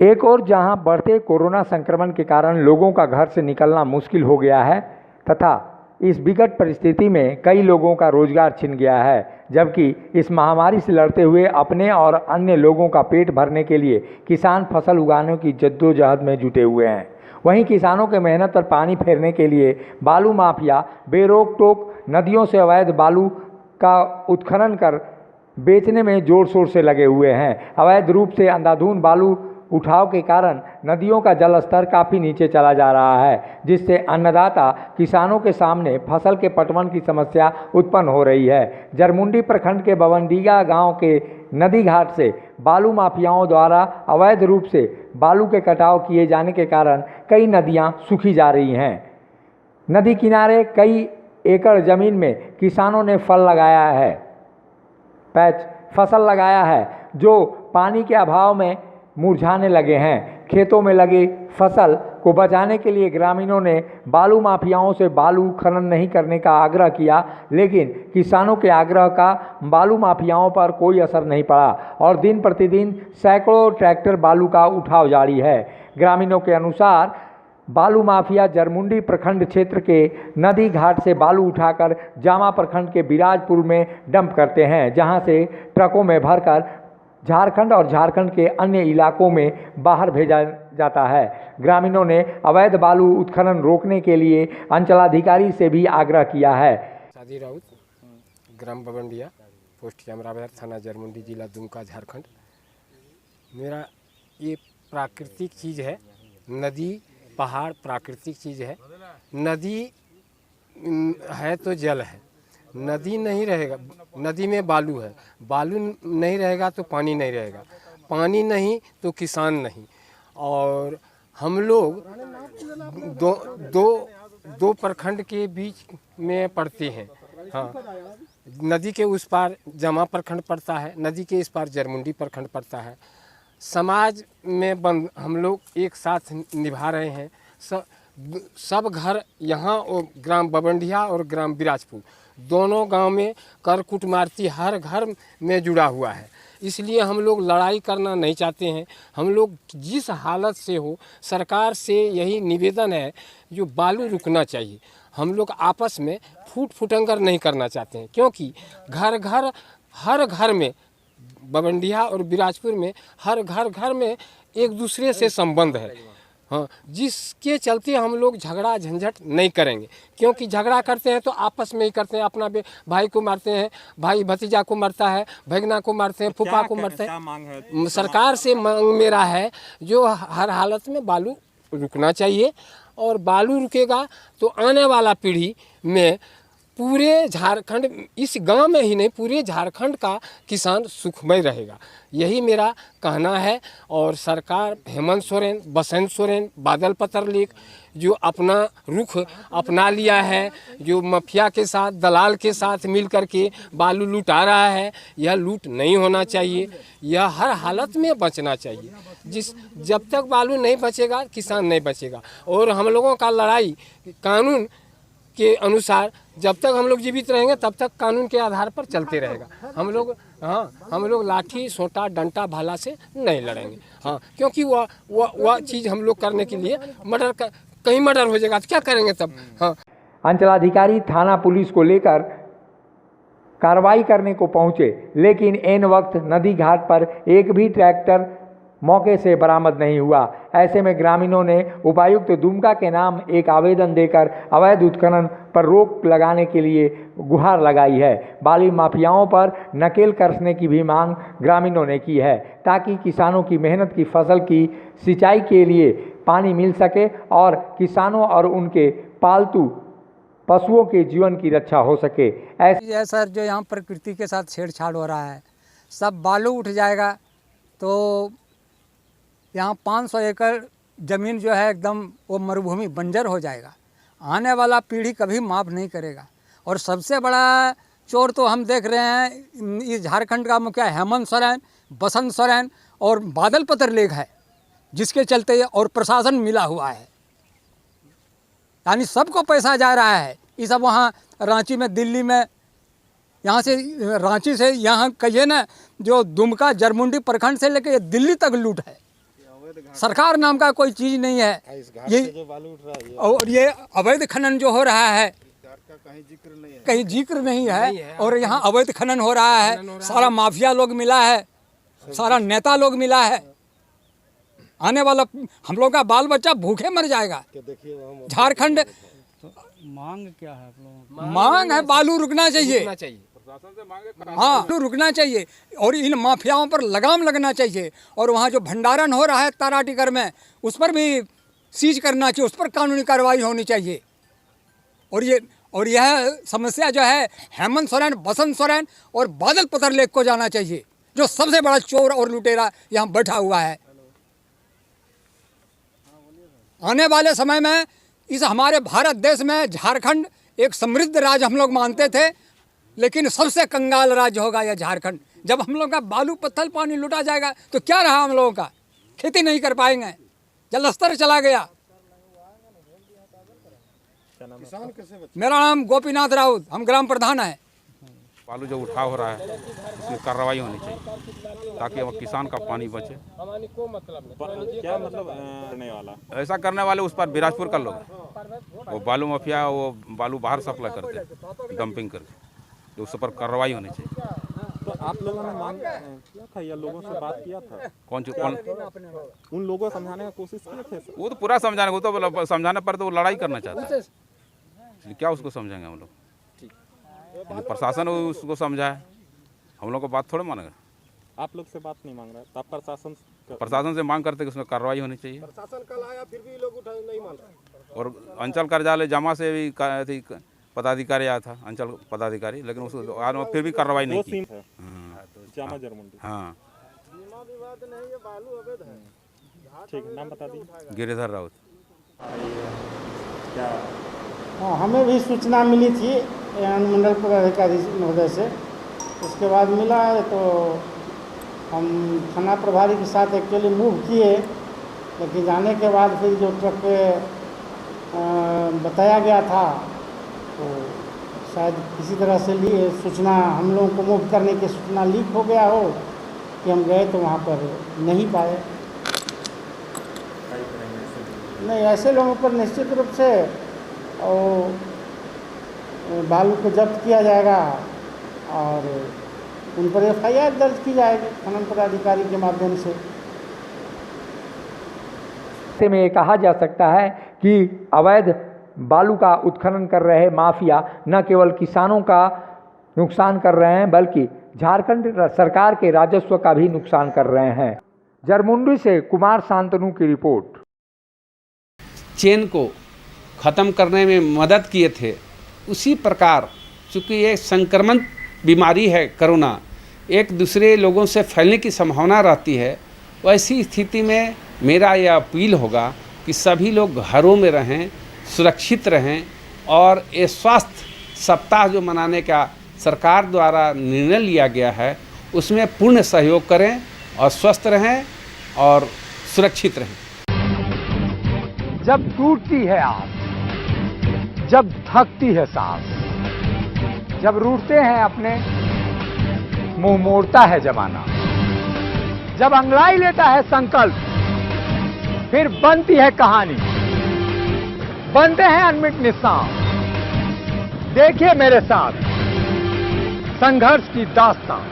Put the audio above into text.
एक और जहां बढ़ते कोरोना संक्रमण के कारण लोगों का घर से निकलना मुश्किल हो गया है तथा इस विकट परिस्थिति में कई लोगों का रोजगार छिन गया है, जबकि इस महामारी से लड़ते हुए अपने और अन्य लोगों का पेट भरने के लिए किसान फसल उगाने की जद्दोजहद में जुटे हुए हैं। वहीं किसानों के मेहनत पर पानी फेरने के लिए बालू माफिया बेरोक टोक नदियों से अवैध बालू का उत्खनन कर बेचने में जोर शोर से लगे हुए हैं। अवैध रूप से अंधाधुंध बालू उठाव के कारण नदियों का जल स्तर काफ़ी नीचे चला जा रहा है, जिससे अन्नदाता किसानों के सामने फसल के पटवन की समस्या उत्पन्न हो रही है। जरमुंडी प्रखंड के बवंडीगा गांव के नदी घाट से बालू माफियाओं द्वारा अवैध रूप से बालू के कटाव किए जाने के कारण कई नदियां सूखी जा रही हैं। नदी किनारे कई एकड़ ज़मीन में किसानों ने फसल लगाया है जो पानी के अभाव में मुरझाने लगे हैं। खेतों में लगी फसल को बचाने के लिए ग्रामीणों ने बालू माफियाओं से बालू खनन नहीं करने का आग्रह किया, लेकिन किसानों के आग्रह का बालू माफियाओं पर कोई असर नहीं पड़ा और दिन प्रतिदिन सैकड़ों ट्रैक्टर बालू का उठाव जारी है। ग्रामीणों के अनुसार बालू माफिया जरमुंडी प्रखंड क्षेत्र के नदी घाट से बालू उठाकर जामा प्रखंड के बिराजपुर में डंप करते हैं, जहां से ट्रकों में भरकर झारखंड और झारखंड के अन्य इलाकों में बाहर भेजा जाता है। ग्रामीणों ने अवैध बालू उत्खनन रोकने के लिए अंचलाधिकारी से भी आग्रह किया है। सादी राउत, ग्राम बवंडिया, पोस्ट कैमराबाद, थाना जरमुंडी, जिला दुमका, झारखंड। मेरा ये प्राकृतिक चीज़ है, नदी पहाड़ प्राकृतिक चीज़ है। नदी है तो जल है, नदी नहीं रहेगा, नदी में बालू है, बालू नहीं रहेगा तो पानी नहीं रहेगा, पानी नहीं तो किसान नहीं। और हम लोग दो प्रखंड के बीच में पड़ते हैं। हाँ, नदी के उस पार जमा प्रखंड पड़ता है, नदी के इस पार जरमुंडी प्रखंड पड़ता है। समाज में बंद हम लोग एक साथ निभा रहे हैं। सब घर यहाँ और ग्राम बवंडिया और ग्राम बिराजपुर दोनों गांव में कर कुटमार्ती हर घर में जुड़ा हुआ है। इसलिए हम लोग लड़ाई करना नहीं चाहते हैं। हम लोग जिस हालत से हो, सरकार से यही निवेदन है, जो बालू रुकना चाहिए। हम लोग आपस में फुटंगर नहीं करना चाहते हैं, क्योंकि हर घर में बवंडिया और बिराजपुर में हर घर में एक दूसरे से संबंध है। हाँ, जिसके चलते हम लोग झगड़ा झंझट नहीं करेंगे, क्योंकि झगड़ा करते हैं तो आपस में ही करते हैं। अपना भाई को मारते हैं, भाई भतीजा को मारता है, भगना को मारते हैं, फूफा को मारते हैं। सरकार से मांग मेरा है, जो हर हालत में बालू रुकना चाहिए, और बालू रुकेगा तो आने वाला पीढ़ी में पूरे झारखंड, इस गांव में ही नहीं पूरे झारखंड का किसान सुखमय रहेगा, यही मेरा कहना है। और सरकार हेमंत सोरेन, बसंत सोरेन, बादल पत्रलेख जो अपना रुख अपना लिया है, जो माफिया के साथ, दलाल के साथ मिल करके बालू लूटा रहा है, यह लूट नहीं होना चाहिए, यह हर हालत में बचना चाहिए। जब तक बालू नहीं बचेगा, किसान नहीं बचेगा। और हम लोगों का लड़ाई कानून के अनुसार जब तक हम लोग जीवित रहेंगे तब तक कानून के आधार पर चलते रहेगा। हम लोग लाठी सोटा डंटा भाला से नहीं लड़ेंगे। हाँ, क्योंकि वह चीज़ हम लोग करने के लिए कहीं मर्डर हो जाएगा तो क्या करेंगे तब। हाँ, अंचलाधिकारी थाना पुलिस को लेकर कार्रवाई करने को पहुंचे, लेकिन ऐन वक्त नदी घाट पर एक भी ट्रैक्टर मौके से बरामद नहीं हुआ। ऐसे में ग्रामीणों ने उपायुक्त दुमका के नाम एक आवेदन देकर अवैध उत्खनन पर रोक लगाने के लिए गुहार लगाई है। बालू माफियाओं पर नकेल कसने की भी मांग ग्रामीणों ने की है, ताकि किसानों की मेहनत की फसल की सिंचाई के लिए पानी मिल सके और किसानों और उनके पालतू पशुओं के जीवन की रक्षा हो सके। ऐसा सर, जो यहाँ प्रकृति के साथ छेड़छाड़ हो रहा है, सब बालू उठ जाएगा तो यहाँ 500 एकड़ ज़मीन जो है एकदम वो मरुभूमि बंजर हो जाएगा। आने वाला पीढ़ी कभी माफ़ नहीं करेगा। और सबसे बड़ा चोर तो हम देख रहे हैं, इस झारखंड का मुखिया हेमंत सोरेन, बसंत सोरेन और बादल पत्रलेख है, जिसके चलते और प्रशासन मिला हुआ है। यानी सबको पैसा जा रहा है। ये सब वहाँ रांची में, दिल्ली में, यहाँ से रांची से यहाँ कहिए ना, जो दुमका जरमुंडी प्रखंड से लेके दिल्ली तक लूट है। सरकार नाम का कोई चीज़ नहीं है। ये जो बालू उठ रहा है और ये अवैध खनन जो हो रहा है का कहीं जिक्र नहीं है। और यहाँ अवैध खनन हो रहा है, सारा माफिया लोग मिला है, सारा नेता लोग मिला है। आने वाला हम लोग का बाल बच्चा भूखे मर जाएगा। झारखंड मांग क्या है आप लोगों मांग है बालू रुकना चाहिए, रुकना चाहिए। हाँ बालू रुकना चाहिए और इन माफियाओं पर लगाम लगना चाहिए। और वहाँ जो भंडारण हो रहा है ताराटिकर में, उस पर भी सीज करना चाहिए, उस पर कानूनी कार्रवाई होनी चाहिए। और यह समस्या जो है हेमंत सोरेन, बसंत सोरेन और बादल पत्रलेख को जाना चाहिए, जो सबसे बड़ा चोर और लुटेरा यहाँ बैठा हुआ है। आने वाले समय में इस हमारे भारत देश में झारखंड एक समृद्ध राज्य हम लोग मानते थे, लेकिन सबसे कंगाल राज्य होगा यह झारखंड। जब हम लोग का बालू पत्थर पानी लुटा जाएगा तो क्या रहा हम लोगों का? खेती नहीं कर पाएंगे, जलस्तर चला गया। मेरा नाम गोपीनाथ राउत, हम ग्राम प्रधान हैं। बालू जो उठाव हो रहा है उसमें कार्रवाई होनी चाहिए ताकि अब किसान का पानी बचे। क्या मतलब करने वाला? ऐसा करने वाले उस पर बिराजपुर का लोग हैं। वो बालू माफिया, वो बालू बाहर सप्लाई करते हैं डंपिंग करके, तो उस पर कार्रवाई होनी चाहिए। तो आप लोगों ने मांग किया था या लोगों से बात किया था? कौन उन लोगों को समझाने का कोशिश किए थे? वो तो पूरा समझाने को, तो समझाने पर तो वो लड़ाई करना चाहता है, इसलिए क्या उसको समझेंगे हम लोग? प्रशासन उसको समझाए, हम लोग को बात थोड़े मानेगा। आप लोग से बात नहीं मांग रहा है, तो आप प्रशासन से मांग करते कि उसमें कार्रवाई होनी चाहिए। प्रशासन कल आया फिर भी लोग नहीं मान रहे। और अंचल कार्यालय जमा से भी पदाधिकारी आया था, अंचल पदाधिकारी, लेकिन उसको फिर भी कार्रवाई नहीं की। जामा जरमुंडी। हाँ ठीक है, नाम बता दीजिए। गिरिधर राउत। हाँ, हमें भी सूचना मिली थी अनुमंडल पदाधिकारी महोदय से। उसके बाद मिला है तो हम थाना प्रभारी के साथ एक्चुअली मूव किए, लेकिन जाने के बाद फिर जो ट्रक पे बताया गया था तो शायद किसी तरह से लिए सूचना, हम लोगों को मूव करने की सूचना लीक हो गया हो कि हम गए तो वहाँ पर नहीं पाए। नहीं, ऐसे लोगों पर निश्चित रूप से और बालू को जब्त किया जाएगा और उन पर FIR दर्ज की जाएगी खनन पदाधिकारी के माध्यम से। ऐसे में ये कहा जा सकता है कि अवैध बालू का उत्खनन कर रहे माफिया न केवल किसानों का नुकसान कर रहे हैं, बल्कि झारखंड सरकार के राजस्व का भी नुकसान कर रहे हैं। जरमुंडी से कुमार शांतनु की रिपोर्ट। चेन को ख़त्म करने में मदद किए थे, उसी प्रकार चूँकि ये संक्रमण बीमारी है कोरोना, एक दूसरे लोगों से फैलने की संभावना रहती है, वैसी स्थिति में मेरा यह अपील होगा कि सभी लोग घरों में रहें, सुरक्षित रहें और ये स्वास्थ्य सप्ताह जो मनाने का सरकार द्वारा निर्णय लिया गया है उसमें पूर्ण सहयोग करें और स्वस्थ रहें और सुरक्षित रहें। जब टूटती है आस, जब थकती है सांस, जब रूठते हैं अपने, मुंह मोड़ता है जमाना, जब अंगड़ाई लेता है संकल्प, फिर बनती है कहानी, बनते हैं अनमिट निशान। देखिए मेरे साथ संघर्ष की दास्तान।